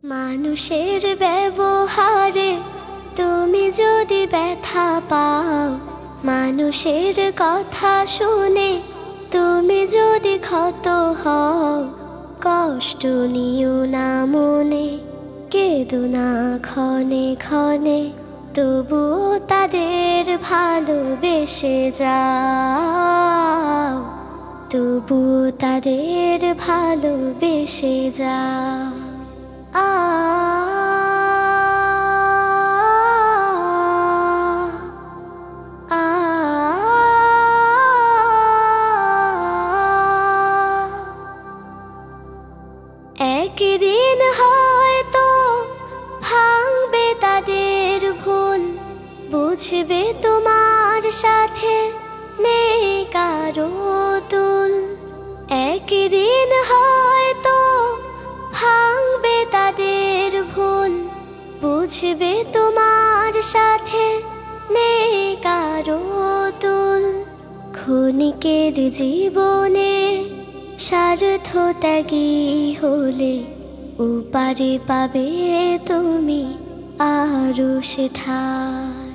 মানুষের ব্যবহারে তুমি যদি ব্যথা পাও, মানুষের কথা শুনে তুমি যদি ক্ষত হও, কষ্ট নিও না মনে, কেঁদো না ক্ষণে ক্ষণে, তবুও তাদের ভালোবেসে যাও, তবুও তাদের ভালোবেসে যাও। একদিন হয়তো ভাঙবে তাদের ভুল, বুঝবে তোমার সাথে নেই কারো তুল। একদিন হয়তো ভাঙবে তাদের ভুল, বুঝবে তোমার সাথে নেই কারো তুল। ক্ষণিকের জীবনে স্বার্থত্যাগী হলে উপারে পাবে তুমি আরো সে ঠাই।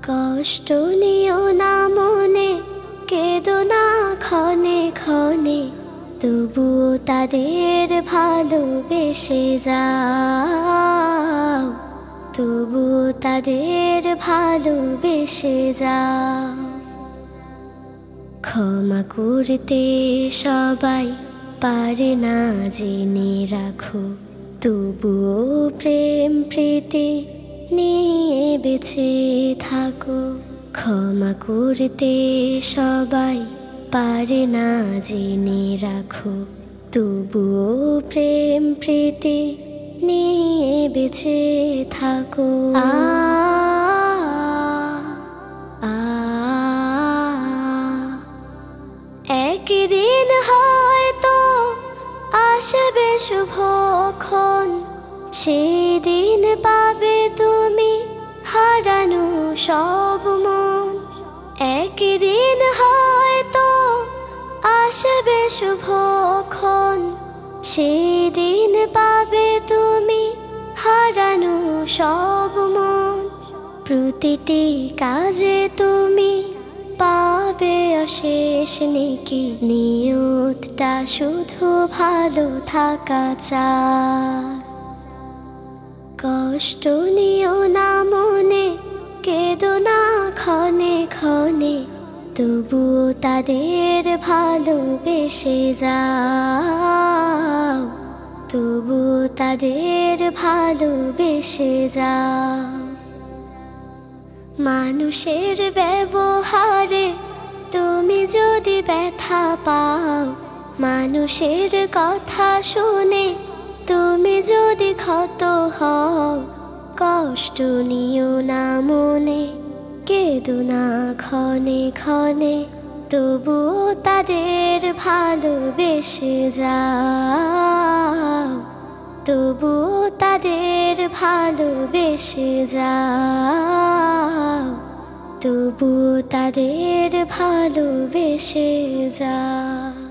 কষ্ট নিও না মনে, কেঁদো না ক্ষণে ক্ষণে, তবুও তাদের ভালোবেসে যাও, তবুও তাদের ভালোবেসে যাও। ক্ষমা করতে সবাই পারে না জেনে রাখো, তবুও প্রেম প্রীতি নিয়ে বেঁচে থাকো। ক্ষমা করতে সবাই পারে না জেনে রাখো, তবুও প্রেম প্রীতি নিয়ে বেঁচে থাকো। একদিন হয়তো আসবে শুভক্ষণ, সেদিন পাবে তুমি হারানো সব মন। একদিন হয়তো আসবে শুভক্ষণ, সেদিন পাবে তুমি হারানো সব মন। প্রতিটি কাজে তুমি পাবে অশেষ নেকি, নিয়তটা শুধু ভালো থাকা চায়। কষ্ট নিও না মনে, কেঁদো না ক্ষণে ক্ষণে, তবুও তাদের ভালোবেসে যাও, তবুও তাদের ভালোবেসে যাও। মানুষের ব্যবহারে তুমি যদি ব্যথা পাও, মানুষের কথা শুনে তুমি যদি ক্ষত হও, কষ্ট নিও না মনে, কেঁদো না ক্ষণে ক্ষণে, তবুও তাদের ভালোবেসে যাও, তবুও তাদের ভালোবেসে যাও, তবুও তাদের ভালোবেসে যাও।